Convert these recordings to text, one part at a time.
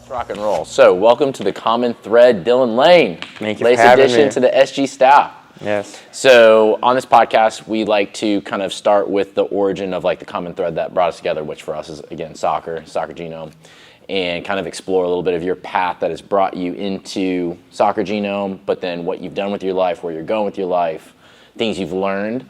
Let's rock and roll. So, welcome to the Common Thread, Dylan Lane. Thank you for having me. Latest addition to the SG staff. Yes. So, on this podcast, we like to kind of start with the origin of like the common thread that brought us together, which for us is, again, Soccer Genome, and kind of explore a little bit of your path that has brought you into Soccer Genome, but then what you've done with your life, where you're going with your life, things you've learned,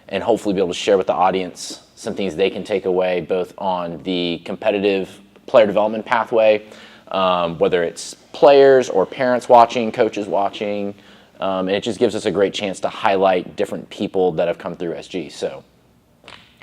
and hopefully be able to share with the audience some things they can take away, both on the competitive player development pathway, whether it's players or parents watching, coaches watching, and it just gives us a great chance to highlight different people that have come through SG. So,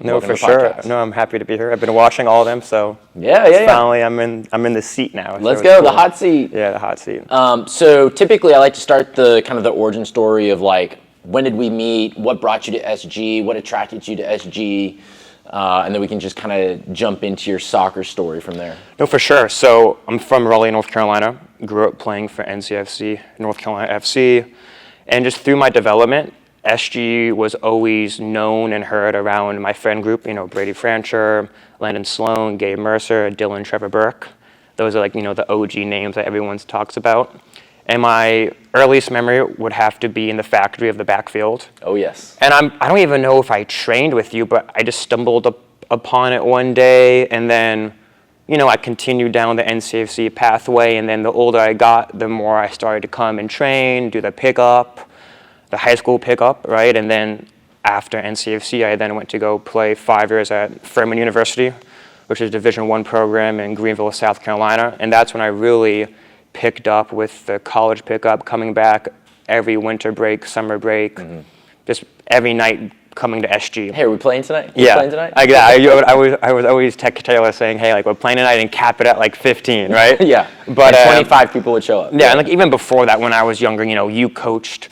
no, for sure. No, I'm happy to be here. I've been watching all of them, so finally I'm in the seat now. Let's go, cool. The hot seat. Yeah, the hot seat. So typically I like to start the kind of the origin story of like, when did we meet? What brought you to SG? What attracted you to SG? And then we can just kind of jump into your soccer story from there. No, for sure. So I'm from Raleigh, North Carolina. Grew up playing for NCFC, North Carolina FC. And just through my development, SG was always known and heard around my friend group, Brady Francher, Landon Sloan, Gabe Mercer, Dylan Trevor Burke. Those are like, the OG names that everyone talks about. And my earliest memory would have to be in the factory of the backfield. Oh, yes. And I don't even know if I trained with you, but I just stumbled upon it one day. And then, I continued down the NCFC pathway. And then the older I got, the more I started to come and train, do the pickup, the high school pickup, right? And then after NCFC, I then went to go play 5 years at Furman University, which is a Division I program in Greenville, South Carolina. And that's when I really picked up with the college pickup, coming back every winter break, summer break, just every night coming to SG. Hey, are we playing tonight? Yeah. Playing tonight? I was always text Taylor saying, hey, like we're playing tonight, and cap it at like 15, right? Yeah. But and 25 people would show up. Yeah, and like even before that, when I was younger, you coached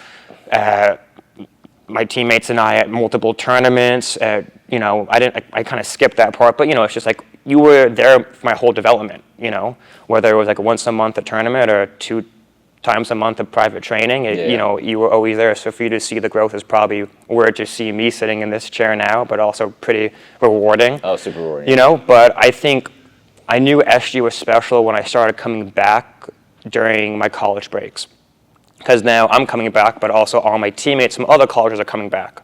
my teammates and I at multiple tournaments. I kind of skipped that part, but it's just like you were there for my whole development. Whether it was like once a month a tournament or 2 times a month of private training, you were always there. So for you to see the growth is probably weird to see me sitting in this chair now, but also pretty rewarding. Oh, super rewarding. But I think I knew SG was special when I started coming back during my college breaks. Because now I'm coming back, but also all my teammates from other colleges are coming back.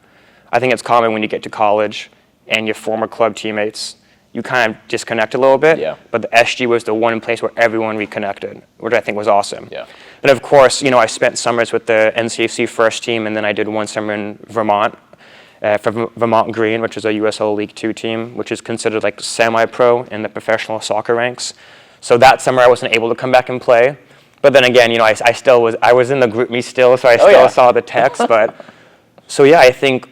I think it's common when you get to college and your former club teammates, you kind of disconnect a little bit. Yeah. But the SG was the one place where everyone reconnected, which I think was awesome. Yeah. And of course, I spent summers with the NCFC first team, and then I did one summer in Vermont for Vermont Green, which is a USL League 2 team, which is considered like semi-pro in the professional soccer ranks. So that summer I wasn't able to come back and play. But then again, I was in the group me still, so I still saw the text. But so yeah, I think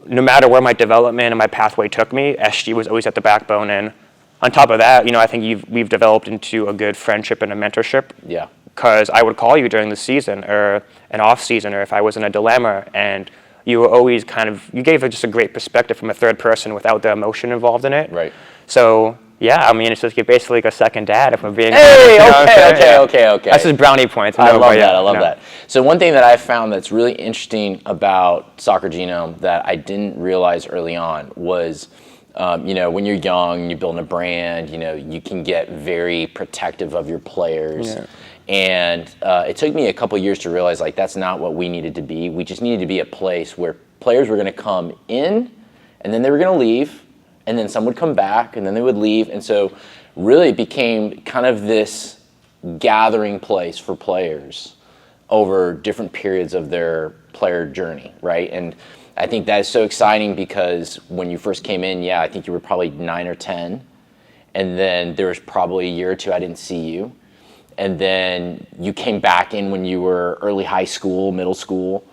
no matter where my development and my pathway took me, SG was always at the backbone. And on top of that, I think we've developed into a good friendship and a mentorship. Yeah. Because I would call you during the season or an off season, or if I was in a dilemma, and you were always you gave just a great perspective from a third person without the emotion involved in it. Right. So yeah, it's just basically like a second dad if I'm being. Hey, okay. That's just brownie points. I love that. So one thing that I found that's really interesting about Soccer Genome that I didn't realize early on was, when you're young, you're building a brand, you can get very protective of your players. Yeah. And it took me a couple years to realize like that's not what we needed to be. We just needed to be a place where players were going to come in and then they were going to leave. And then some would come back, and then they would leave. And so really it became kind of this gathering place for players over different periods of their player journey, right? And I think that is so exciting because when you first came in, I think you were probably 9 or 10. And then there was probably a year or two I didn't see you. And then you came back in when you were early high school, middle school.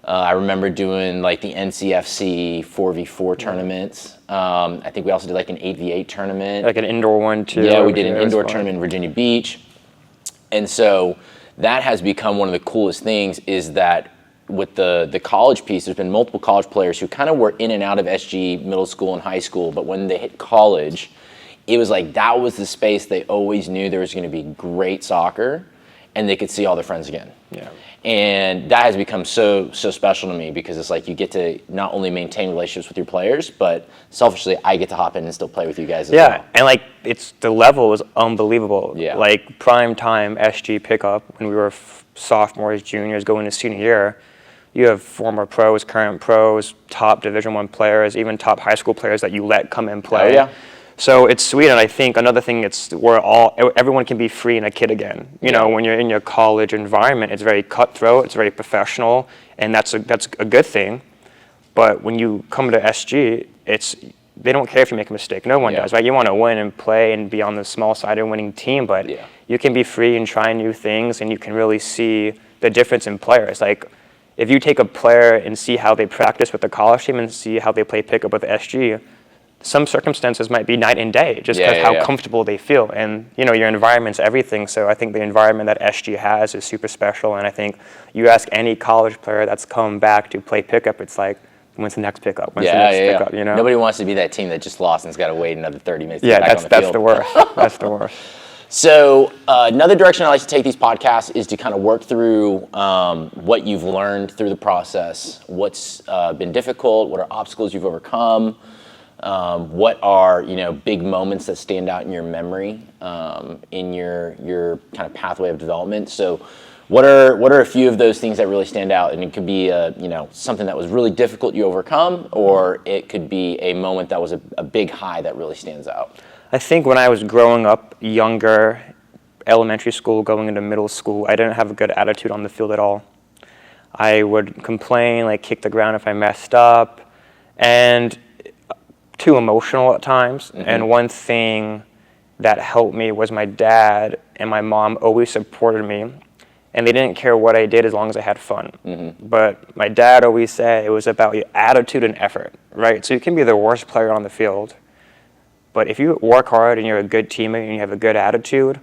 I remember doing like the NCFC 4v4 tournaments. I think we also did like an 8v8 tournament. Like an indoor one too. Yeah, we did an indoor tournament in Virginia Beach. And so that has become one of the coolest things is that with the college piece, there's been multiple college players who kind of were in and out of SG middle school and high school, but when they hit college, it was like that was the space they always knew there was going to be great soccer and they could see all their friends again. Yeah. And that has become so special to me because it's like you get to not only maintain relationships with your players, but selfishly I get to hop in and still play with you guys as well. And like the level is unbelievable. Yeah. Like prime time SG pickup when we were sophomores, juniors, going to senior year. You have former pros, current pros, top Division I players, even top high school players that you let come and play. Oh, yeah. So it's sweet, and I think another thing, it's where everyone can be free and a kid again. You know, when you're in your college environment, it's very cutthroat, it's very professional, and that's a good thing. But when you come to SG, they don't care if you make a mistake. No one does, right? You want to win and play and be on the small side of winning team, but you can be free and try new things, and you can really see the difference in players. Like, if you take a player and see how they practice with the college team and see how they play pickup with SG, some circumstances might be night and day just because how comfortable they feel. And, you know, your environment's everything. So I think the environment that SG has is super special. And I think you ask any college player that's come back to play pickup, it's like, when's the next pickup? When's the next pickup? You know? Nobody wants to be that team that just lost and has got to wait another 30 minutes to get get back on the field. field. The worst. That's the worst. So another direction I like to take these podcasts is to kind of work through what you've learned through the process, what's been difficult, what are obstacles you've overcome, what are, you know, big moments that stand out in your memory in your kind of pathway of development. So what are a few of those things that really stand out? And it could be you know, something that was really difficult you overcome, or it could be a moment that was a big high that really stands out. I think when I was growing up, younger, elementary school, going into middle school, I didn't have a good attitude on the field at all. I would complain, like kick the ground if I messed up, and too emotional at times. Mm-hmm. And one thing that helped me was my dad and my mom always supported me, and they didn't care what I did as long as I had fun. Mm-hmm. But my dad always said it was about your attitude and effort, right? So you can be the worst player on the field, but if you work hard and you're a good teammate and you have a good attitude,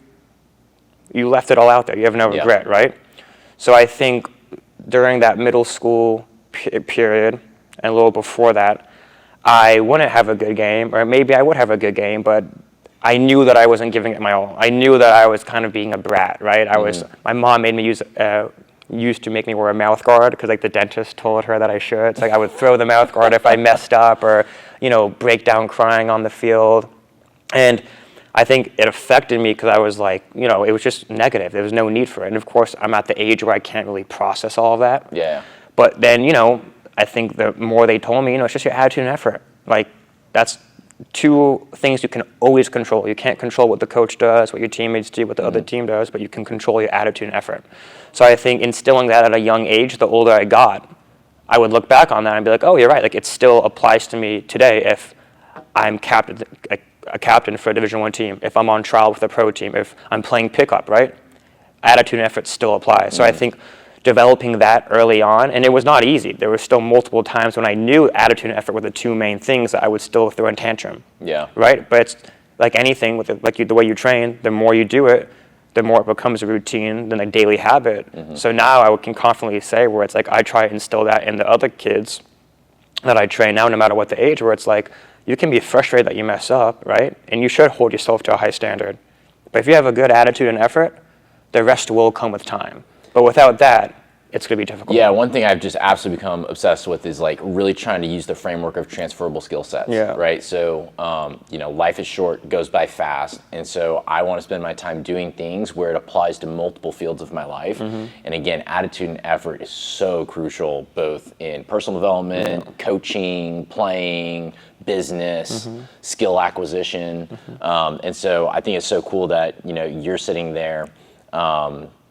you left it all out there. You have no regret, right? So I think during that middle school period and a little before that, I wouldn't have a good game, or maybe I would have a good game, but I knew that I wasn't giving it my all. I knew that I was kind of being a brat, right? My mom made me used to make me wear a mouth guard because like the dentist told her that I should. It's like I would throw the mouth guard if I messed up, or, you know, break down crying on the field. And I think it affected me because I was like, you know, it was just negative. There was no need for it. And of course, I'm at the age where I can't really process all of that. Yeah. But then, you know, I think the more they told me, you know, it's just your attitude and effort. Like, that's two things you can always control. You can't control what the coach does, what your teammates do, what the other team does, but you can control your attitude and effort. So I think instilling that at a young age, the older I got, I would look back on that and be like, oh, you're right. Like, it still applies to me today if I'm a captain for a Division I team, if I'm on trial with a pro team, if I'm playing pickup, right? Attitude and effort still applies. So I think developing that early on, and it was not easy. There were still multiple times when I knew attitude and effort were the two main things that I would still throw in tantrum. Yeah. Right? But it's like anything, with the way you train, the more you do it, the more it becomes a routine, then a daily habit. Mm-hmm. So now I can confidently say where it's like I try to instill that in the other kids that I train now, no matter what the age, where it's like you can be frustrated that you mess up, right? And you should hold yourself to a high standard. But if you have a good attitude and effort, the rest will come with time. But without that, it's going to be difficult. Yeah, one thing I've just absolutely become obsessed with is like really trying to use the framework of transferable skill sets. Yeah. Right. So, you know, life is short, goes by fast, and so I want to spend my time doing things where it applies to multiple fields of my life. Mm-hmm. And again, attitude and effort is so crucial, both in personal development, coaching, playing, business, skill acquisition, and so I think it's so cool that, you know, you're sitting there.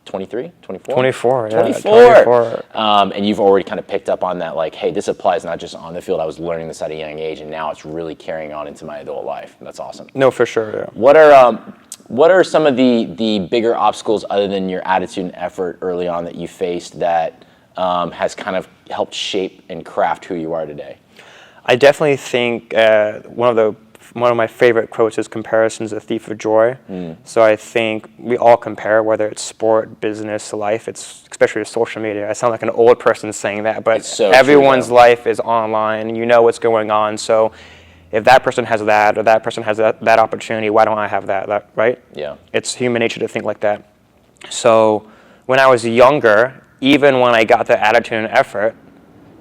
23, 24? 24, yeah. 24. And you've already kind of picked up on that, like, hey, this applies not just on the field. I was learning this at a young age, and now it's really carrying on into my adult life. That's awesome. No, for sure, yeah. What are some of the bigger obstacles other than your attitude and effort early on that you faced that has kind of helped shape and craft who you are today? I definitely think one of my favorite quotes is "Comparison's a thief of joy." So I think we all compare, whether it's sport, business, life. It's especially with social media. I sound like an old person saying that, but so everyone's life is online, and you know what's going on. So if that person has that, or that person has that opportunity, why don't I have that? Right? Yeah. It's human nature to think like that. So when I was younger, even when I got the attitude and effort,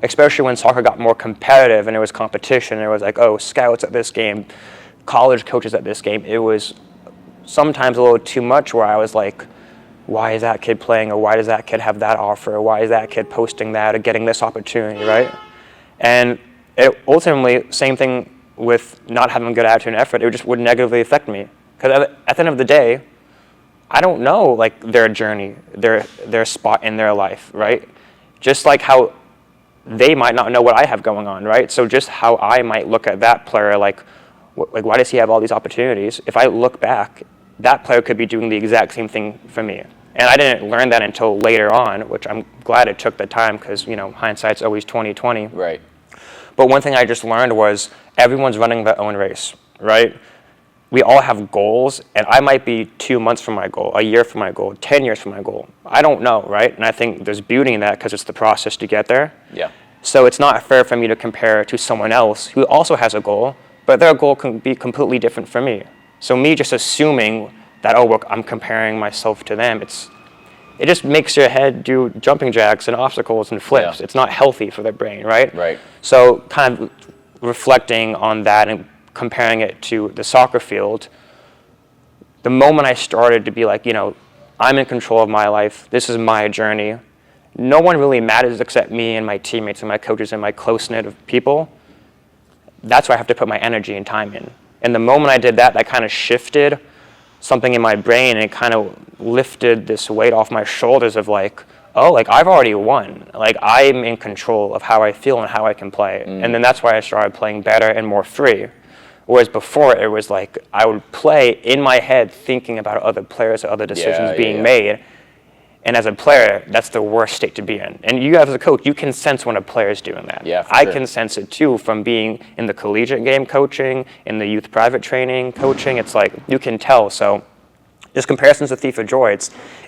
especially when soccer got more competitive and it was competition, it was like, oh, scouts at this game, college coaches at this game, it was sometimes a little too much where I was like, why is that kid playing, or why does that kid have that offer, or why is that kid posting that or getting this opportunity, right? And it ultimately, same thing with not having good attitude and effort, it just would negatively affect me. Because at the end of the day, I don't know like their journey, their spot in their life, right? Just like how they might not know what I have going on, right? So just how I might look at that player, like why does he have all these opportunities? If I look back, that player could be doing the exact same thing for me. And I didn't learn that until later on, which I'm glad it took the time because, hindsight's always 20/20. Right. But one thing I just learned was everyone's running their own race, right? We all have goals, and I might be 2 months from my goal, a year from my goal, 10 years from my goal. I don't know, right? And I think there's beauty in that because it's the process to get there. Yeah. So it's not fair for me to compare to someone else who also has a goal, but their goal can be completely different from me. So me just assuming that, oh, look, I'm comparing myself to them, it just makes your head do jumping jacks and obstacles and flips. Yeah. It's not healthy for the brain, right? Right. So kind of reflecting on that and comparing it to the soccer field, the moment I started to be like, I'm in control of my life, this is my journey, no one really matters except me and my teammates and my coaches and my close-knit of people, that's where I have to put my energy and time in. And the moment I did that, that kind of shifted something in my brain, and it kind of lifted this weight off my shoulders of like, oh, like I've already won. Like I'm in control of how I feel and how I can play. And then that's why I started playing better and more free. Whereas before it was like I would play in my head thinking about other players or other decisions being made. And as a player, that's the worst state to be in. And you as a coach, you can sense when a player is doing that. Yeah, I can sense it too from being in the collegiate game coaching, in the youth private training coaching. It's like you can tell. So just comparisons to Thief of Joy,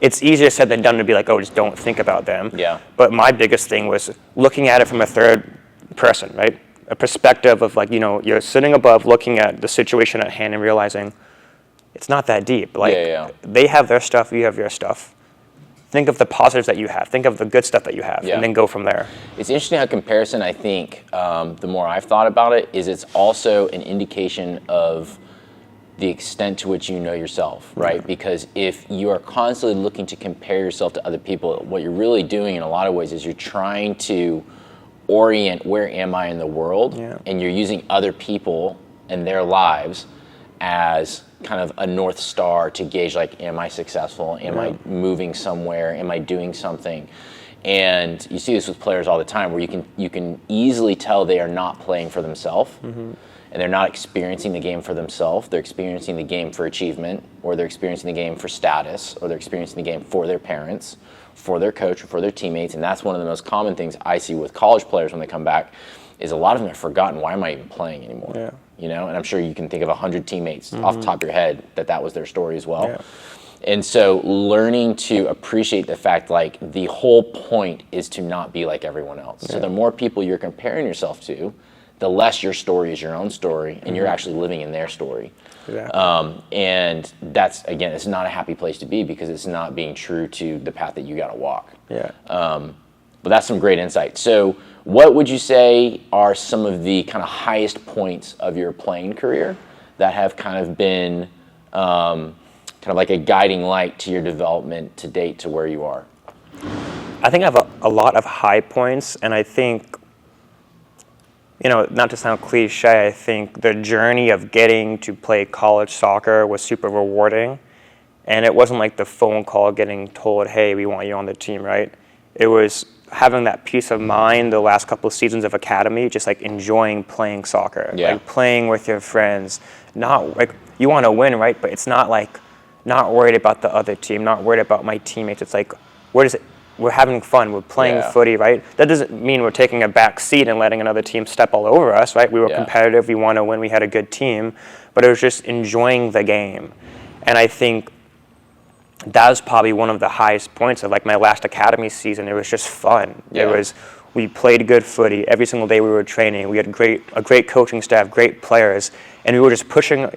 it's easier said than done to be like, oh, just don't think about them. Yeah. But my biggest thing was looking at it from a third person, right? A perspective of like, you're sitting above looking at the situation at hand and realizing it's not that deep. Like they have their stuff, you have your stuff. Think of the positives that you have. Think of the good stuff that you have, and then go from there. It's interesting how comparison, I think, the more I've thought about it, is it's also an indication of the extent to which you know yourself, right? Mm-hmm. Because if you are constantly looking to compare yourself to other people, what you're really doing in a lot of ways is you're trying to orient where am I in the world, and you're using other people and their lives as kind of a North Star to gauge, like, am I successful? Am I moving somewhere? Am I doing something? And you see this with players all the time where you can easily tell they are not playing for themselves, and they're not experiencing the game for themselves. They're experiencing the game for achievement, or they're experiencing the game for status, or they're experiencing the game for their parents, for their coach, or for their teammates. And that's one of the most common things I see with college players when they come back, is a lot of them have forgotten, why am I even playing anymore? And I'm sure you can think of 100 teammates off the top of your head that was their story as well. And so learning to appreciate the fact, like, the whole point is to not be like everyone else. So the more people you're comparing yourself to, the less your story is your own story, and you're actually living in their story. And that's, again, it's not a happy place to be, because it's not being true to the path that you got to walk. But that's some great insight. So what would you say are some of the kind of highest points of your playing career that have kind of been kind of like a guiding light to your development to date to where you are? I think I have a lot of high points, and I think, not to sound cliche, I think the journey of getting to play college soccer was super rewarding. And it wasn't like the phone call getting told, hey, we want you on the team, right? It was having that peace of mind the last couple of seasons of academy, just like enjoying playing soccer, like playing with your friends. Not like you want to win, right? But it's not like not worried about the other team, not worried about my teammates. It's like, we're having fun, we're playing footy, right? That doesn't mean we're taking a back seat and letting another team step all over us, right? We were competitive, we want to win, we had a good team, but it was just enjoying the game. And I think that was probably one of the highest points of like my last academy season. It was just fun. We played good footy every single day we were training. We had a great coaching staff, great players, and we were just pushing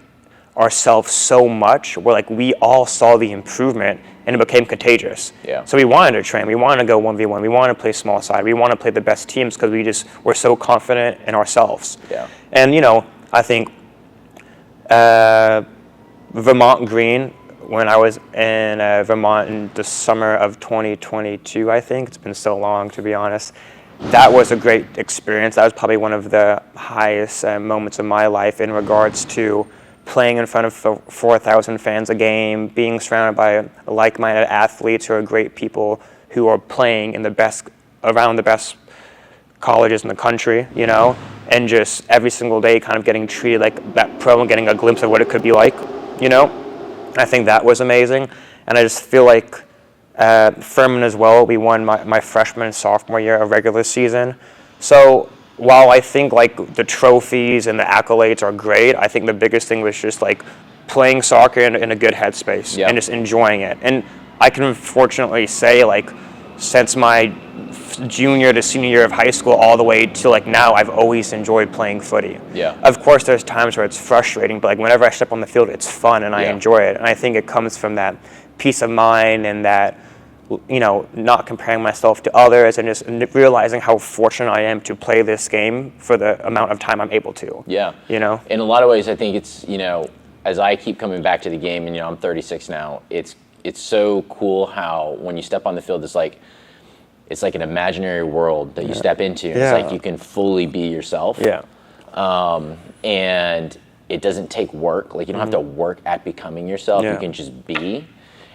ourselves so much where like we all saw the improvement and it became contagious. Yeah. So we wanted to train, we wanted to go 1v1, we wanted to play small side, we wanted to play the best teams because we just were so confident in ourselves. Yeah. And I think Vermont Green, when I was in Vermont in the summer of 2022, I think, it's been so long to be honest, that was a great experience. That was probably one of the highest moments of my life in regards to playing in front of 4,000 fans a game, being surrounded by like-minded athletes who are great people who are playing in around the best colleges in the country, and just every single day kind of getting treated like that pro and getting a glimpse of what it could be like, I think that was amazing. And I just feel like Furman as well, we won my freshman and sophomore year of regular season. So while I think like the trophies and the accolades are great, I think the biggest thing was just like playing soccer in a good headspace and just enjoying it. And I can fortunately say like since my junior to senior year of high school all the way to like now, I've always enjoyed playing footy. Yeah. Of course, there's times where it's frustrating, but like whenever I step on the field, it's fun and I enjoy it. And I think it comes from that peace of mind and that, not comparing myself to others and just realizing how fortunate I am to play this game for the amount of time I'm able to. Yeah. In a lot of ways, I think it's, as I keep coming back to the game and, I'm 36 now, it's so cool how when you step on the field, it's like an imaginary world that you step into. And it's like you can fully be yourself. Yeah. And it doesn't take work. Like you don't have to work at becoming yourself. You can just be.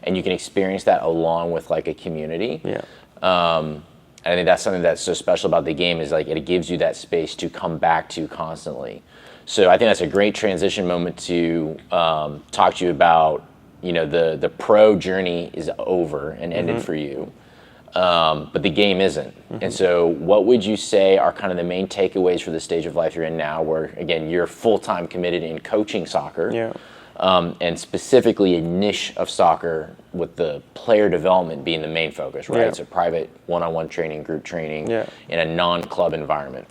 And you can experience that along with like a community. Yeah. And I think that's something that's so special about the game is like it gives you that space to come back to constantly. So I think that's a great transition moment to talk to you about, the pro journey is over and ended for you, but the game isn't. And so what would you say are kind of the main takeaways for the stage of life you're in now where, again, you're full-time committed in coaching soccer. Yeah. And specifically a niche of soccer with the player development being the main focus, right? Yeah. It's a private one-on-one training, group training in a non-club environment.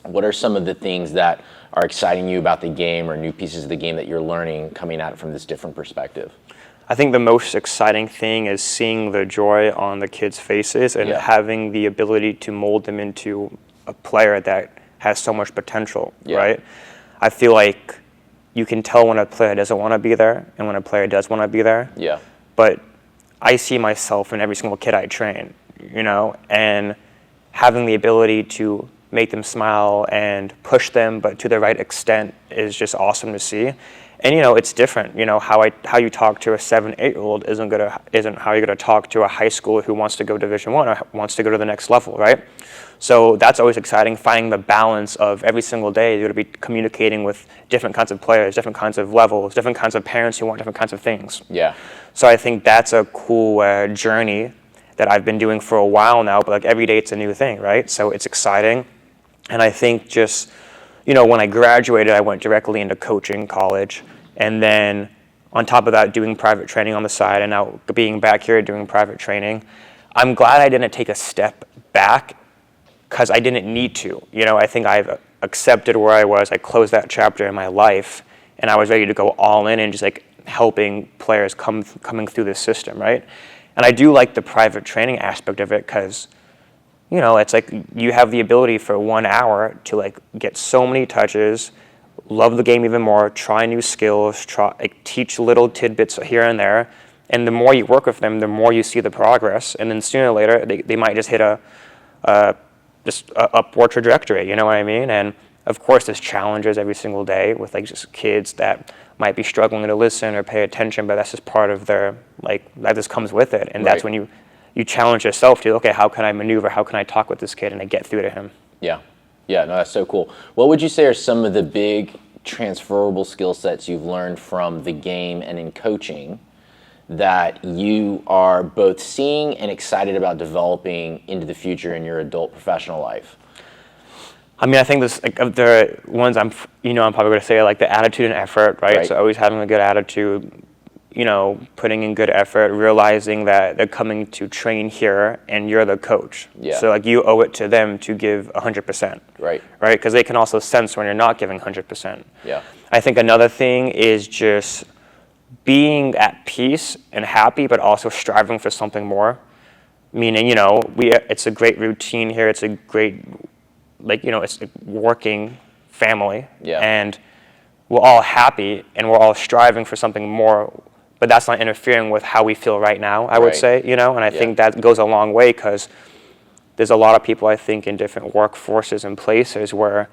What are some of the things that are exciting you about the game or new pieces of the game that you're learning coming at it from this different perspective? I think the most exciting thing is seeing the joy on the kids' faces and having the ability to mold them into a player that has so much potential, right? I feel like you can tell when a player doesn't want to be there and when a player does want to be there. Yeah. But I see myself in every single kid I train, and having the ability to make them smile and push them, but to the right extent is just awesome to see. And it's different. How you talk to a 7-8-year-old isn't how you're gonna talk to a high schooler who wants to go Division I or wants to go to the next level, right? So that's always exciting, finding the balance of every single day you're gonna be communicating with different kinds of players, different kinds of levels, different kinds of parents who want different kinds of things. Yeah. So I think that's a cool journey that I've been doing for a while now, but like every day it's a new thing, right? So it's exciting. And I think just, when I graduated, I went directly into coaching college. And then on top of that, doing private training on the side and now being back here doing private training. I'm glad I didn't take a step back because I didn't need to. I think I've accepted where I was. I closed that chapter in my life and I was ready to go all in and just like helping players coming through this system, right? And I do like the private training aspect of it because it's like you have the ability for 1 hour to like get so many touches, love the game even more, try new skills, teach little tidbits here and there. And the more you work with them, the more you see the progress. And then sooner or later, they might just hit a upward trajectory, you know what I mean? And of course, there's challenges every single day with like just kids that might be struggling to listen or pay attention, but that's just part of their, that just comes with it. And that's when you challenge yourself to, okay, how can I maneuver? How can I talk with this kid and I get through to him? Yeah. Yeah, no, that's so cool. What would you say are some of the big transferable skill sets you've learned from the game and in coaching that you are both seeing and excited about developing into the future in your adult professional life? I mean, I think this, of the ones I'm probably going to say like the attitude and effort, right? So always having a good attitude, putting in good effort, realizing that they're coming to train here and you're the coach. Yeah. So like you owe it to them to give 100%. Right. Right? Because they can also sense when you're not giving 100%. Yeah. I think another thing is just being at peace and happy, but also striving for something more. Meaning, it's a great routine here. It's a great, it's a working family. Yeah. And we're all happy and we're all striving for something more, but that's not interfering with how we feel right now, I would say, and I think that goes a long way because there's a lot of people, I think, in different workforces and places where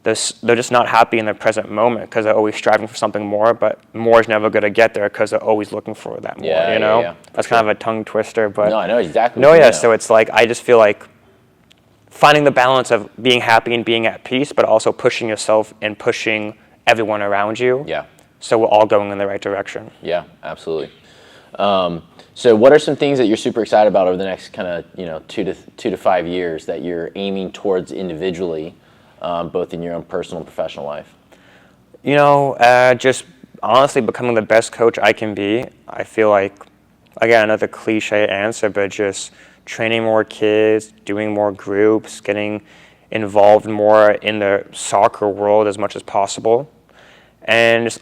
they're just not happy in the present moment because they're always striving for something more, but more is never going to get there because they're always looking for that more, Yeah, That's kind of a tongue twister, but... No, I know exactly. No, yeah, so it's like, I just feel like finding the balance of being happy and being at peace, but also pushing yourself and pushing everyone around you. Yeah. So we're all going in the right direction. Yeah, absolutely. So what are some things that you're super excited about over the next kind of, 2 to 5 years that you're aiming towards individually, both in your own personal and professional life? Just honestly becoming the best coach I can be. I feel like, again, another cliche answer, but just training more kids, doing more groups, getting involved more in the soccer world as much as possible. And,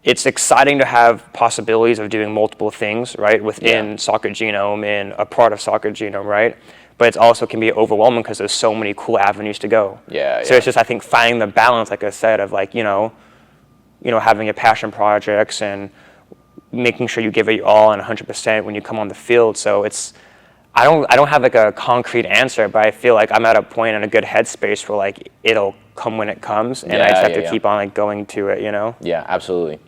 it's exciting to have possibilities of doing multiple things, right, within Soccer Genome and a part of Soccer Genome, right? But it also can be overwhelming because there's so many cool avenues to go. Yeah. So it's just, I think, finding the balance, like I said, of like, having your passion projects and making sure you give it all and 100% when you come on the field. So I don't have like a concrete answer, but I feel like I'm at a point in a good headspace where like it'll come when it comes, and I just have to keep on like going to it, Yeah, absolutely.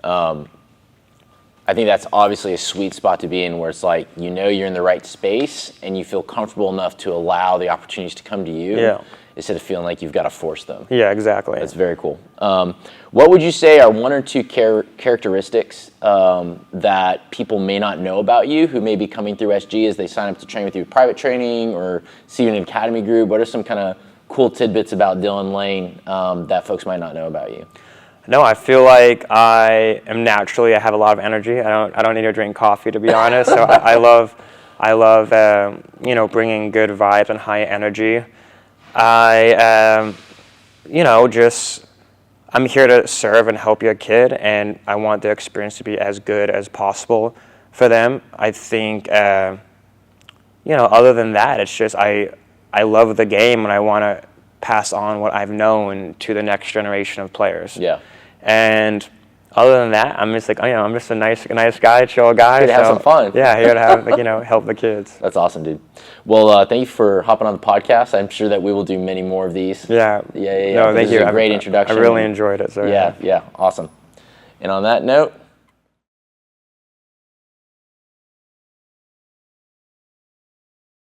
I think that's obviously a sweet spot to be in where it's like, you're in the right space and you feel comfortable enough to allow the opportunities to come to you instead of feeling like you've got to force them. Yeah, exactly. That's very cool. What would you say are 1 or 2 characteristics that people may not know about you who may be coming through SG as they sign up to train with you private training or see you in an academy group? What are some kind of cool tidbits about Dylan Lane that folks might not know about you? No, I feel like I have a lot of energy. I don't need to drink coffee, to be honest. So I love bringing good vibes and high energy. I'm here to serve and help your kid, and I want their experience to be as good as possible for them. I think, other than that, it's just I love the game and I want to pass on what I've known to the next generation of players. Yeah. And other than that, I'm just like, I'm just a nice guy, chill guy. Here to have some fun. Yeah, here to have, help the kids. That's awesome, dude. Well, thank you for hopping on the podcast. I'm sure that we will do many more of these. Yeah. Yeah. No, thank you. Great introduction. I really enjoyed it. So yeah, awesome. And on that note,